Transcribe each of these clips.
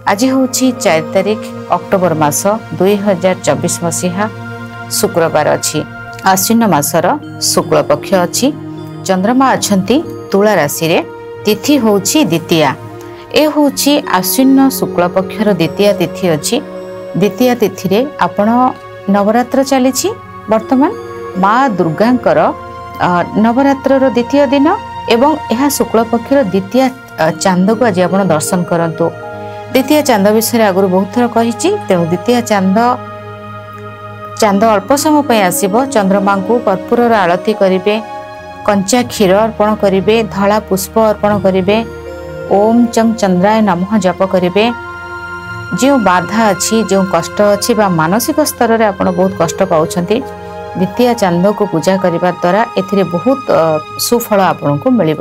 आज हूँ 4 तारिख अक्टोबर मास 2024 मसीहा शुक्रवार अच्छी आश्विन मासर शुक्ल पक्ष अच्छी चंद्रमा अच्छा तुला राशि रे तिथि हूँ द्वितीया ए हूँ आश्विन शुक्ल पक्षर द्वितीया तिथि अच्छी द्वितीया तिथि रे आपण नवरात्र चली वर्तमान माँ दुर्गांकर नवरात्र द्वितीय दिन एवं यह शुक्ल पक्षर द्वितीय चांद को आज आप दर्शन करंतु। द्वितीय चांद विषय आगुरी बहुत थर कही तेणु द्वितीय चांद अल्प समय पर आसब चंद्रमा को कर्पूर आलती करेंगे कंचा क्षीर अर्पण करेंगे धला पुष्प अर्पण करेंगे ओम चंग चंद्राय नमः जप करेंगे जो बाधा अच्छी जो कष्ट अच्छी मानसिक स्तर में आप बहुत कष्ट पाँच द्वितीय चांद को पूजा करने द्वारा ए बहुत सुफल आपन को मिल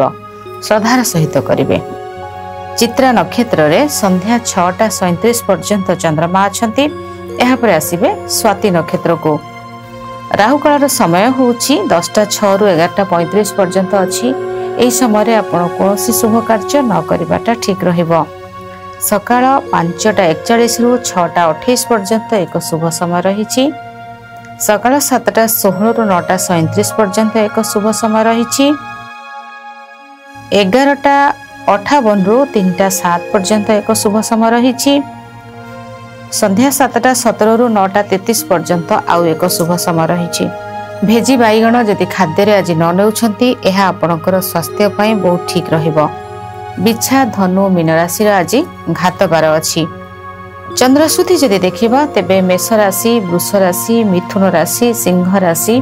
श्रद्धार सहित करेंगे। चित्रा नक्षत्र रे संध्या 6:37 पर्यंत चंद्रमा अच्छी यापर आसवे स्वाति नक्षत्र को राहुकाल समय हूँ 10:06 ରୁ 11:35 पर्यंत अच्छी यही समय आपड़ कौन शुभ कार्य न करवाटा ठीक रहिबो। सकाळ 5:41 ରୁ 6:28 पर्यंत एक शुभ समय रही। सकाळ 7:16 ରୁ 9:37 पर्यंत एक शुभ समय रही। 11:58 ରୁ 3:07 पर्यंत एक शुभ समय रही। संध्या 7:17 ରୁ 9:33 पर्यंत आउ एक शुभ समय रही। भेजी बैगण जदि खाद्य आज न नेउछंती एहा आपणकर स्वास्थ्य पई बहुत ठीक रहिबो। बिछा धनु मीन राशि आज घात बार अच्छी। चंद्रशुद्धि जदि देखिबा तेबे मेष राशि वृष राशि मिथुन राशि सिंह राशि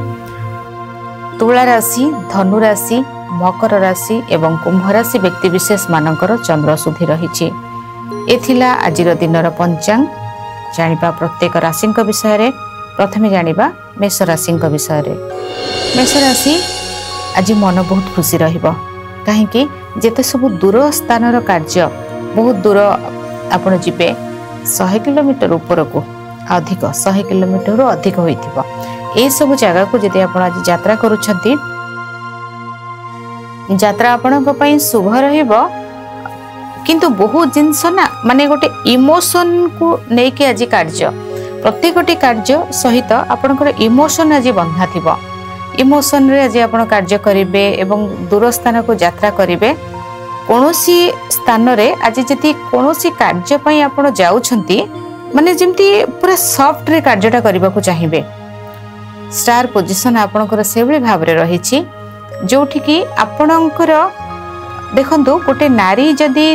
तुला राशि धनु राशि मकर राशि एवं कुंभ राशि व्यक्ति विशेष मानकर चंद्रशुद्धि रही। एथिला आजिर दिनर पंचांग जानिबा प्रत्येक राशि विषय रे प्रथमे जानिबा मेष राशि विषय रे। मेष राशि आज मन बहुत खुशी रहिबो कहीं जेते सब दूर स्थानर कार्य बहुत दूर आपण जिबे 100 किलोमीटर ऊपर को अधिक 100 किलोमीटर अधिक होइथिबो ए सब जगह को जदि आपण आज यात्रा करूछंती यात्रा आपणक पई शुभ रहिबो किंतु बहुत जिंस ना माने गोटे इमोशन को नेकी आज कार्य प्रत्येकटी कार्य सहित आपणकर इमोशन आज बंधा थिबो। इमोशन रे आज आपण कार्य करिवे एवं दूर स्थान को यात्रा करिवे कोनोसी स्थान रे आज जति कोनोसी कार्य पई आपण जाउछंती माने जेमती पूरा सॉफ्ट रे कार्यटा करबा को चाहिबे। स्टार पोजीशन आपणकर सेबली भाव रे रहिछि जोठी कि आपणकर देखंतु गोटे नारी जदि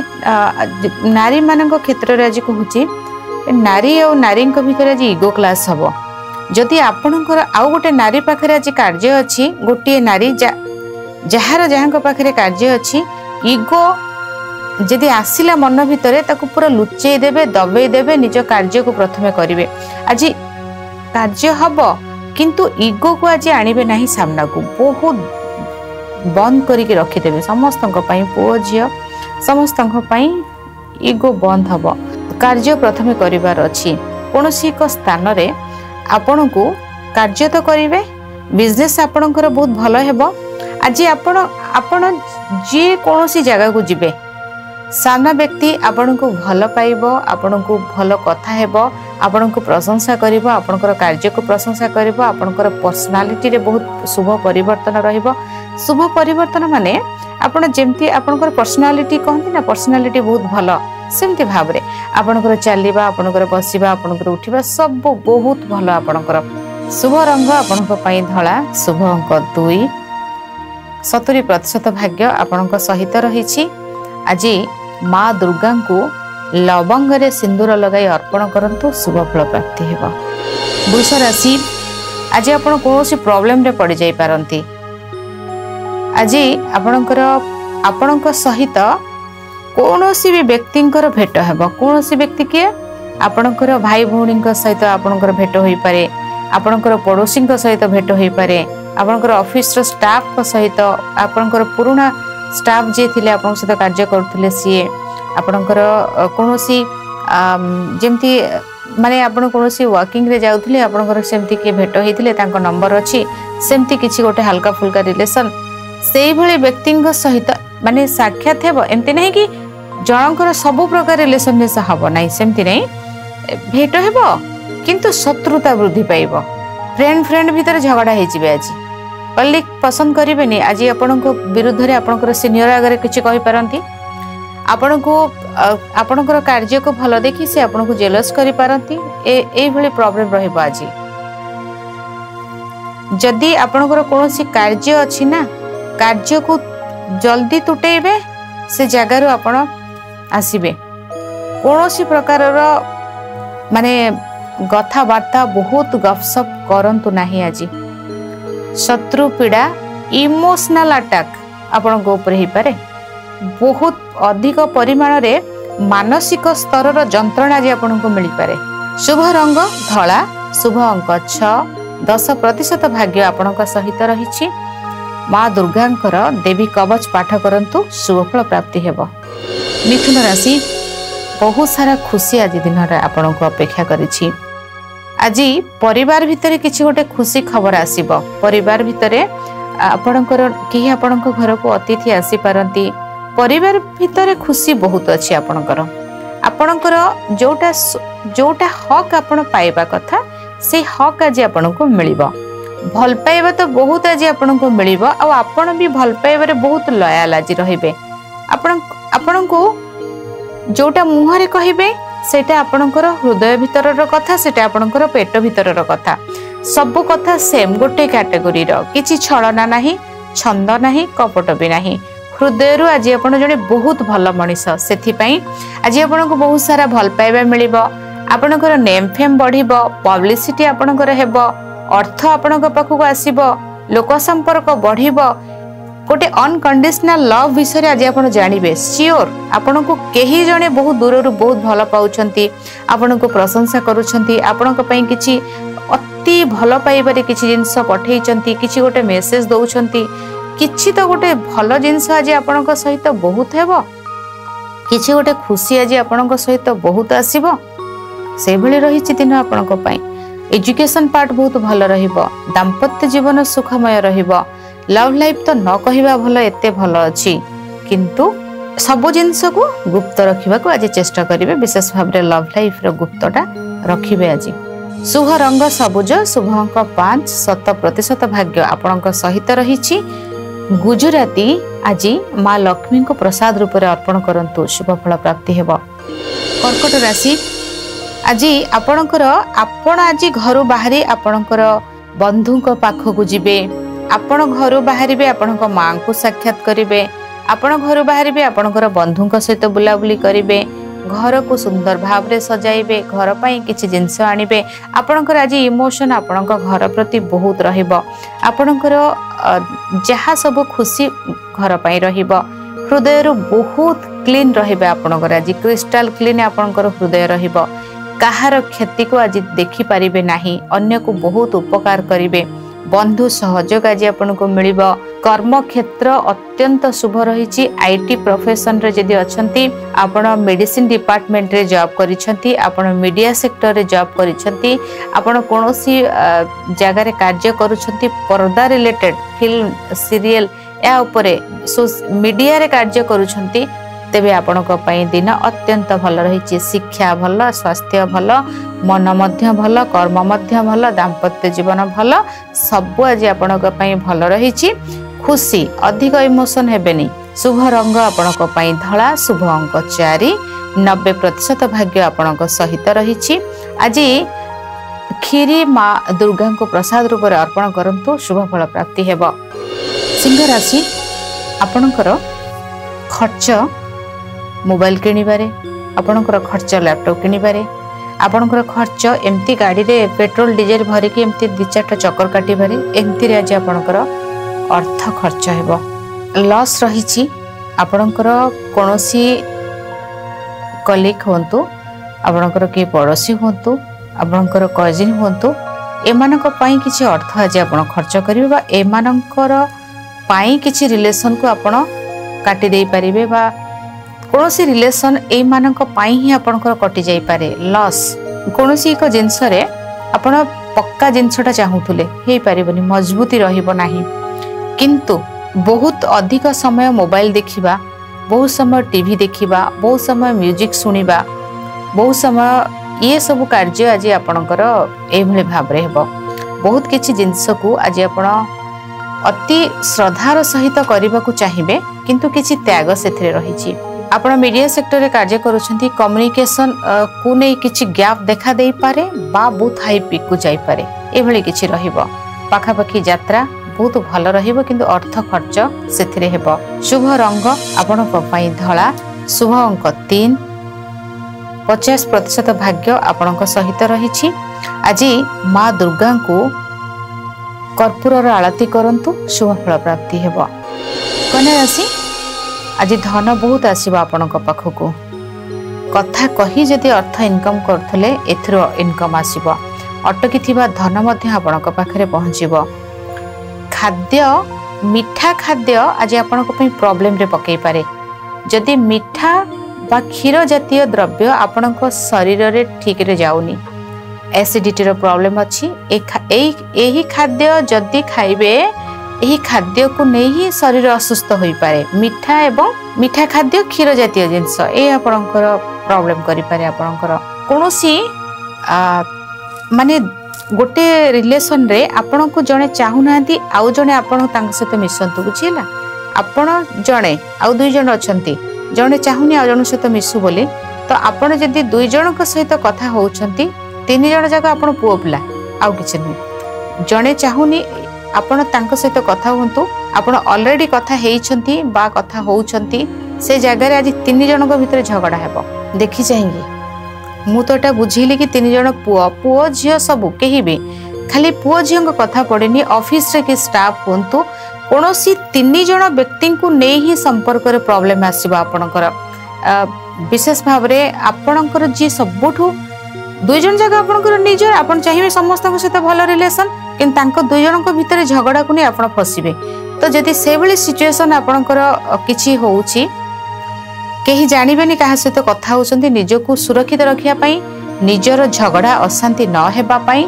नारी मानक क्षेत्र रे आज कहूची नारी और नारी भितर आज इगो क्लास हबो। जदि आपणकर आउ गोटे नारी पाखरे आज कार्य अच्छी गोटे नारी जार जहाँ पाखरे कार्य अच्छी इगो जदि आसिला मन भितर ताकू पूरा लुचेई देबे दबेई देबे निज कार्य को प्रथमे करिवे। आज कार्य हबो किंतु इगो को आज आनिबे नाही सामना को बहुत बंद करिके रखि देबे। समस्तक पई पुओ झियो समस्तक पई इगो बंद हबो। कार्य प्रथमे करिवार अछि कोनोसी एक स्थान रे आपण को कार्य तो करेंगे बिजनेस आपणकर बहुत भल हेबो। आज आपण जे कौन जगह को जिबे सामना व्यक्ति आपण को भल पाइबो आपण को भल कथा हेबो आपण को प्रशंसा करिबो आपणकर कार्य को प्रशंसा करिबो आपणकर पर्सनालिटी रे बहुत शुभ परिवर्तन रहिबो। शुभ परिवर्तन माने आपण जेमती आपणकर पर्सनालिटी कहंती ना पर्सनालिटी बहुत भल सेमती भाव रे आपणकर चलिबा आपणकर बसिबा आपणकर उठिबा सब बहुत भल। आपणकर शुभ रंग आपणक पई धला शुभ अंक 2 70% भाग्य आपणक सहित रहिछि। आज माँ दुर्गा को लवंग रे सिंदूर लगाई अर्पण करंतु शुभ फल प्राप्ति हेबा। वृष राशि आज आपण कोनोसी प्रॉब्लम रे पड़ जाई पारंती। आज आपणक सहित कौनसी भी व्यक्तिंकर भेट हेबो। कौनसी व्यक्ति किए आपणकर भाई भौणी सहित आपणकर भेट होई पारे आपणकर पड़ोसी सहित भेट होई पारे आपणकर ऑफिस रो स्टाफ सहित आपणकर पुराना स्टाफ जे थिले आपन सहित कार्य करथिले सी आपणकर कौनसी जेमती माने आपण कौनसी वर्किंग रे जाउथिले आपणकर सेमती के भेट होइथिले तांको नंबर अछि सेमती किछि गोटे हल्का फुल्का रिलेशन सेही भली व्यक्तिंग सहित माने साक्षात हेबो। एमती नहीं कि जनकर सब प्रकार रिलेशन हम ना सेमती नहीं भेट हेब किंतु शत्रुता वृद्धि पाइब फ्रेंड भितर झगड़ा हो आज कलिक पसंद करेंगे आज आपण विरुद्ध में आपंकर सीनियर आगे किसी कहींपारती आपण को आपणकर कार्य को भल देखी से आपन को जेलस करि पारंती ए भली प्रॉब्लम रहइबो आज जदि आपणकर कोनोसी कार्य अछि ना कार्य को जल्दी तुटेबे से जगार आपण आसीबे कोनोसी प्रकार रो माने कथा वार्ता बहुत गपसप करंतु नाही आज शत्रु पीड़ा इमोशनल अटैक आपण को ऊपर ही पारे बहुत अधिक परिमाण रे मानसिक स्तर जंत्रणा आज आपन को मिल पारे शुभ रंग धला शुभ अंक 6 10% भाग्य आपण सहित रही माँ दुर्गांकर देवी कवच पाठ करंतु शुभफल प्राप्ति हेबो मिथुन राशि बहुत सारा खुशी आज दिन आपण को अपेक्षा करिछि आज परिवार भितर किछि गोटे खुशी खबर आसीबो परिवार भितर आपणकर केही आपणक घर को अतिथि आसी पारंती परिवार भितर खुशी बहुत अच्छी आपणकर जोटा जोटा हक आपण पाइबा कथा से हक आज आपण को मिलिबो भल पाइबा तो बहुत आज आपण को मिलिबो आ आपण भी भल पाइबारे बहुत लयाल आज रहिबे आपण को जोटा मुहरे कहिबे सेटा आपणकर हृदय भितरर कथा सेटा आपणकर पेट भितरर कथा सब कथा सेम गोटे कैटेगरी रो किछि छलना नाही छंद नाही कपट भी नाही हृदय रु आज आपण जने बहुत भल मनीष से आज आपण को बहुत सारा भल पाइबा मिलिबो आपणकर नेम फेम बढ़िबो पब्लिसिटी आपणकर हेबो अर्थ आपणक पाखक आसीबो लोक संपर्क बढ़िबो गोटे अनकंडीशनल लव विषय आज आपण जानिबे श्योर आपण को केही जने बहुत दूर रु बहुत भल पाउछंती आपण को प्रशंसा करूछंती आपणक पई किछि अति भल पाइबारे किछि जिंस पठेइछंती किछि गोटे मेसेज दउछंती किछि तो गोटे भल जिनस आज आपणक सहित बहुत हेबो किछि गोटे खुशी आज आपणक सहित बहुत आसीबो से भली रहिछि दिन आपणक पई एजुकेशन पार्ट बहुत भल रहिबो दाम्पत्य जीवन सुखमय रहिबो लव लाइफ तो न कहिबा भल एते भल अछि किंतु सब जिनस को गुप्त रखिबा को आज चेष्टा करिवे विशेष भाव रे लव लाइफ रो गुप्तटा रखिबे आज शुभ रंग सबुज शुभ अंक 5 भाग्य आपणक सहित रहिछि गुजराती आज माँ लक्ष्मी को प्रसाद रूप में अर्पण करंतु शुभ फल प्राप्ति हेबो कर्कट राशि आज आपणकर आपण आज घर बाहरी आपणकर बंधु पाखक जिबे आपण घर बाहरिबे आपणक माँ को साक्षात करिवे आपण घर बाहरिबे आपणकर बंधु सहित बुलाबुली करिवे घर को सुंदर भाव रे सजाइबे घर पई किछि जिंस आनिबे आपणकर आज इमोशन आपणक घर प्रति बहुत रहिबो आपणकर जहा सब खुशी घर पई रहिबो हृदय रु बहुत क्लीन रहिबे आपणकर आज क्रिस्टल क्लीन आपणकर हृदय रहिबो काहार क्षति को आज देखि पारिबे नाही अन्य को बहुत उपकार करिवे बंधु सहयोग आज आपन को मिलिबो कर्म क्षेत्र अत्यंत शुभ रही आईटी प्रोफेशन रे जदि अछंती आपण मेडिसिन डिपार्टमेंट रे जॉब करिसंती आपण मीडिया सेक्टर रे जॉब करिसंती आपण कोनोसी जगह रे कार्य करूछंती पर्दा रिलेटेड फिल्म सीरियल या उपरे मीडिया रे कार्य करूछंती तेबे आपणक पई दिन अत्यंत भल रही शिक्षा भल स्वास्थ्य भल मन मध्य भल कर्म मध्य भल दाम्पत्य जीवन भल सब आज आपणक पई भल रही खुशी अधिक इमोशन हेबेनी शुभ रंग आपणक पई धला शुभ अंक 4 90% भाग्य आपणक सहित रही आज खीरी माँ दुर्गा को प्रसाद रूप में अर्पण करंतु शुभ फल प्राप्ति हेबो सिंह राशि आपणकर खर्च मोबाइल किनिबारे आपणकर खर्च लैपटॉप किनिबारे आपणकर खर्च एमती गाड़ी रे पेट्रोल डीजल भरिकी एमती 2-4 चक्कर काटिबारे एमती रे आज आपणकर अर्थ खर्च हेबो लॉस रही आपणकर कोनोसी कलीग होंतु आपणकर के पड़ोसी होंतु आपणकर कजिन होंतु एमानक पई किछि अर्थ आज आपण खर्च करिवे बा एमानकर पई किछि रिलेशन को आपण काटि देई परिबे बा कोनोसी रिलेशन ए मानक पाई ही आपनकर कटि जाई पारे लॉस कोनोसी एक जिंस रे आपण पक्का जिंसटा चाहूथुले हे परिबनी मजबूती रहिबो नाही किंतु बहुत अधिक समय मोबाइल देखिबा बहुत समय टीवी देखिबा, बहुत समय म्यूजिक सुनिबा, बहुत समय ये सब कार्य आज आपणकर एभली भाव रे हेबो। बहुत किछि जिंस को आज आपण अति श्रद्धार सहित करने को चाहिए, किंतु किछि त्याग सेथिरे रहिछि। आपण मीडिया सेक्टर रे कार्य करूछंती, कम्युनिकेशन को नै किछि गैप देखा देई पारे बा बहुत हाई पिक को जाई पारे, एभली किछि रहिबो। पाखापाखी यात्रा बहुत भल रहिबो, किंतु अर्थ खर्च सेथिरे हेबो। शुभ रंग आपणक पई धला, शुभ अंक 3, 50% भाग्य आपणक सहित रहिछि। आज माँ दुर्गा को कर्पूर आलती करंतु, शुभ फल प्राप्ति हेबो। कन्या राशि आज धन बहुत आसीबो आपणक पाखकु। कथा कही जदि अर्थ इनकम करथले एथरो इनकम आसीबो। अटकी थिबा धन मध्य आपणक पाखरे पहुँचीबो। खाद्य मीठा खाद्य आज आपणक पई प्रॉब्लम रे पकई पारे। जदि मीठा बा क्षीर जातीय द्रव्य आपणक शरीर रे ठीक रे जाउनी, एसिडिटी रो प्रॉब्लम अछि, एही खाद्य जदि खाइबे एही खाद्य को नहीं ही शरीर असुस्थ होई पारे। मीठा एवं मीठा खाद्य क्षीर जातीय जिंस ए आपणकर प्रॉब्लम करि पारे। आपणकर कोनोसी माने गोटे रिलेशन रे आपण को जणे चाहू नांती, आउ जणे आपण तांग सहित मिसंतु, बुझिला। आपण जणे आउ दुई जण अछंती, जणे चाहूनी आउ जण सहित मिसु बोली, तो आपण जदि दुई जणक सहित कथा होउछंती, तीन जण जाक आपण पुओ पिला आउ किछ नै। जणे चाहूनी आपण तांक सहित कथा हुंतु, आपण ऑलरेडी कथा हेइछंती बा कथा होउछंती, से जगह रे आज तीन जणक भितर झगड़ा हेबो। देखि चाहिए मु तो एटा बुझिली कि तीन जण पुओ झियो सब केही भी खाली पुओ झियो कथा पड़ेनी। ऑफिस रे कि स्टाफ हुंतु, कोनोसी तीन जण व्यक्ति को नहीं ही संपर्क रे प्रॉब्लम आसीबा। आपणकर विशेष भाव रे आपणकर जी सबुठु दुई जण जगह आपणकर निजर, आपण चाहिए समस्त सहित भल रिलेशन, किंतु तांको दुई जनक भितर झगड़ा को नहीं आपण फसिबे। तो जदि से भली सिचुएशन आपणकर किछि होउछि, केही जानिबेनी काहा सहित कथा होउछंती, निजको सुरक्षित रखिया पई, निजर झगड़ा अशांति न हेबा पई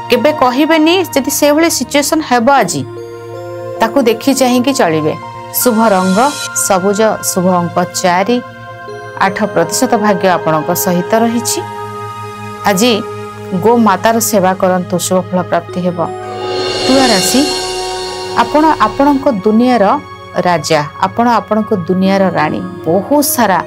केबे कहिबेनी। जदि से भली सिचुएशन हेबो आजी, ताकू देखि चाहि कि चलिबे। शुभ रंग सबुज, शुभ अंक 4, 8% भाग्य आपणक सहित रहिछि। आज गो मातार सेवा करंतु, शुभ फल प्राप्ति हेबो। तुला राशि आपण आपणक दुनियार राजा, आपण आपणक दुनियार रानी। बहुत सारा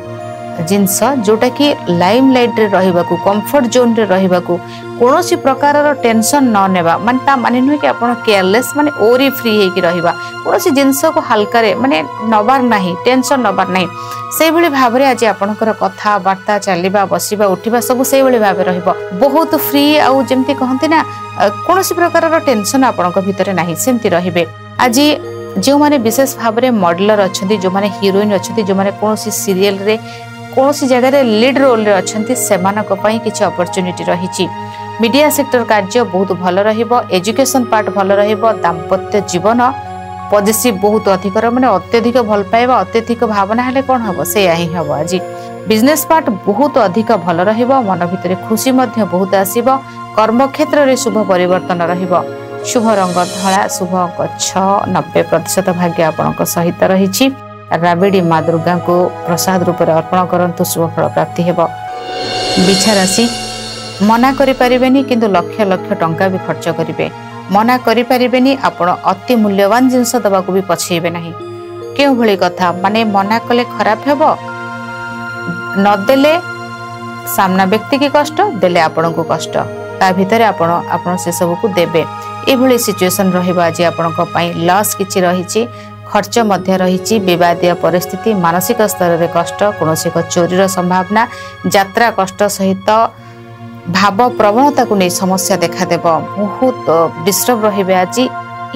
जिनस जोटा कि लाइमलाइट रे रहिबाकू, कंफर्ट जोन रे रहिबाकू, कोनोसी प्रकार रो टेंशन न नेबा, माने ता माने नुहे कि आपण केयरलेस माने ओरी फ्री हे कि रहिबा, कोनोसी जिनस को हल्का रे माने नबार नाही, टेंशन नबार नाही। से भली भाव रे आज आपणकर कथा वार्ता चलिबा, बसिबा, उठिबा सब से भली भाव रहिबो। बहुत फ्री आउ जेमति कहंती ना, कोनोसी प्रकार रो टेंशन आपणक भितरे नाही, सेमति रहिबे। आज जो माने विशेष भाव रे मॉडलर अछंती, जो माने हीरोइन अछंती, जो माने कोनोसी सीरियल रे कोनोसी जगह रे लीड रोल रे अछंती, सेमानक पई किछि अपॉर्चुनिटी रहिछि। मीडिया सेक्टर कार्य बहुत भल रहिबो, एजुकेशन पार्ट भल रहिबो। दाम्पत्य जीवन पॉजिटिव बहुत अधिक माने अत्यधिक भल पाइबा, अत्यधिक भावना हेले कोन हबो, से आही हबो। आज बिजनेस पार्ट बहुत अधिक भल रहिबो, मन भितरे खुशी मध्य बहुत आसीबो। कर्म क्षेत्र रे शुभ परिवर्तन रहिबो। शुभ रंग धला, शुभ अंक 6, 90% भाग्य आपणक सहित रहिछि। राबिड़ी माँ दुर्गा को प्रसाद रूप में अर्पण करंतु, शुभ फल प्राप्ति हेबो। बिछा राशि मना करि परिबेनी, किंतु लक्ष लक्ष टंका भी खर्च करिवे। मना करि परिबेनी, आपण अति मूल्यवान जिनस दबा को भी पछेइबे नाही। केउ भली कथा माने मना कले खराब हेबो, न देले सामना व्यक्ति की कष्ट, देले आपण को कष्ट, ता भितरे आपण से सब को देबे। ए भली सिचुएशन रहिबा। आज आपणक पई लॉस किछि रहिछि, खर्च मध्य रहिछि, विवादीय परिस्थिति, मानसिक स्तर रे कष्ट, कोनोसी को चोरीर संभावना, यात्रा कष्ट सहित भाव प्रवणता को नहीं समस्या देखा देब। बहुत डिस्टर्ब रहिबे। आज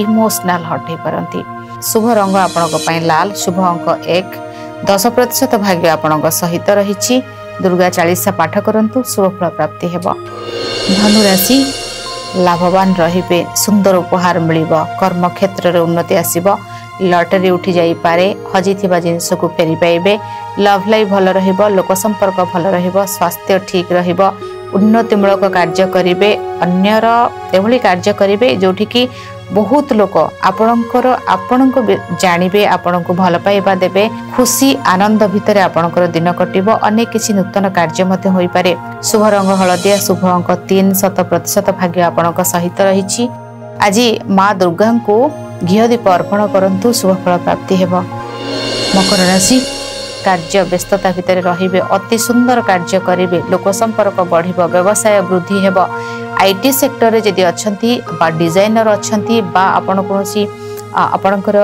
इमोशनल हट हो पारंती। शुभ रंग आपणक पई लाल, शुभ अंक 1, 10% भाग्य आपणक सहित रहिछि। दुर्गा 40 पाठ करंतु, शुभ फल प्राप्ति हेबो। धनु राशि लाभवान रहिबे, सुंदर उपहार मिलिबो, कर्म क्षेत्र रे उन्नति आसीबो, लॉटरी उठी जाई पारे, हजी थिबा जिंस को फेरी पाइबे, लव लाइफ भल रहिबो, लोक संपर्क भल रहिबो, स्वास्थ्य ठीक रहिबो, उन्नतिमूलक कार्य करिवे, अन्यर एभली कार्य करिवे जोठी कि बहुत लोक आपणको जानवे आपणको भल पाइबा देबे खुशी आनंद भितर आपणकर दिन कटिबो अनेक किछि नूतन कार्य मते होई पारे। शुभ रंग हलदिया शुभ अंक 3 100% भाग्य आपणक सहित रहिछि। आज माँ दुर्गा को घिओ दीप अर्पण करंतु शुभ फल प्राप्ति हेबो। मकर राशि कार्य व्यस्तता भितर रहिबे अति सुंदर कार्य करिवे लोक संपर्क बढ़िबो व्यवसाय वृद्धि हेबो। आईटी सेक्टर रे जदि अछंती बा डिजाइनर अछंती बा आपण कोनोसी आपणकर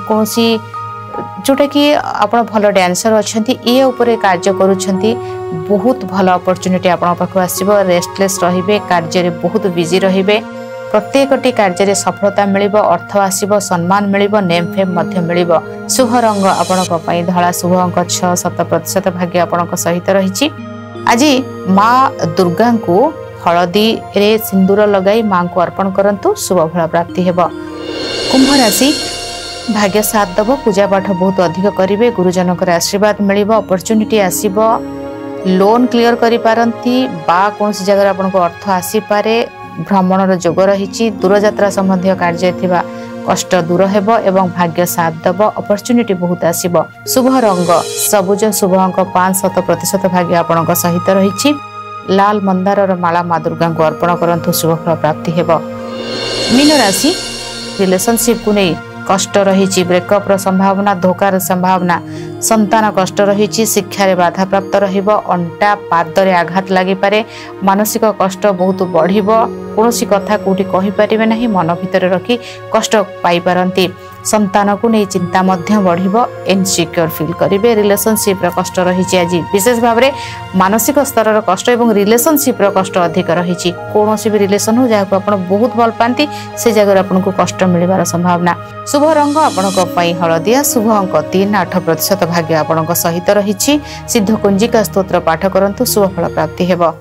कोनोसी जोटा कि आपण भल डांसर अछंती ए ऊपर कार्य करूछंती बहुत भल अपॉर्चुनिटी आपण पाखु आसीबो। रेस्टलेस रहिबे कार्य रे बहुत बिजी रहिबे प्रत्येकटी कार्य रे सफलता मिलिबो अर्थ आसीबो सम्मान मिलिबो नेम फेम मध्य मिलिबो। शुभ रंग आपणक पई धळा शुभ अंक 6 100% भाग्य आपणक सहित रहिछि। आज माँ दुर्गा को हलदी रे सिंदूर लगाई माँ को अर्पण करंतु शुभ फल प्राप्ति हेबो। कुंभ राशि भाग्य साथ दब पूजा पाठ बहुत अधिक करिवे गुरुजनकर आशीर्वाद मिलिबो अपॉर्चुनिटी आसीबो लोन क्लियर करि पारंती बा कोनसी जगह आपनको अर्थ आसी पारे भ्रमणर जोग रही दूर यात्रा संबंधी कार्य थिबा कष्ट दूर हेबो एवं भाग्य साथ दब अपॉर्चुनिटी बहुत आसीबो। शुभ रंग सबुज शुभ अंक 5% भाग्य आपणक सहित रही। लाल मंदार माला माँ दुर्गा को अर्पण करंतु शुभ फल प्राप्ति हेबो। मीन राशि रिलेशनशिप को नहीं कष्ट रही ब्रेकअप रो संभावना धोकार संभावना संतान कष्ट रही शिक्षा रे बाधा प्राप्त रहिबो अंटा पाद रे आघात लागि पारे मानसिक कष्ट बहुत बढ़िबो कोनोसी कथा कोठी कहि परिबे नाही मन भितर रखी कष्ट पाई पारंती संतान को नहीं चिंता मध्य बढ़िबो इनसिक्योर फील करिवे। रिलेशनशिप रो कष्ट रही आज विशेष भाव में मानसिक स्तर रो कष्ट एवं रिलेशनशिप रो कष्ट अधिक रही कोनोसी भी रिलेशन हो जाको आपण बहुत भल पांती से जगह आपन को कष्ट मिलबार संभावना। शुभ रंग आपणक पई हलदिया शुभ अंक 3 8% भाग्य आपणक सहित रही। सिद्ध कुंजिका स्तोत्र पाठ करंतु शुभ फल प्राप्ति हेबो।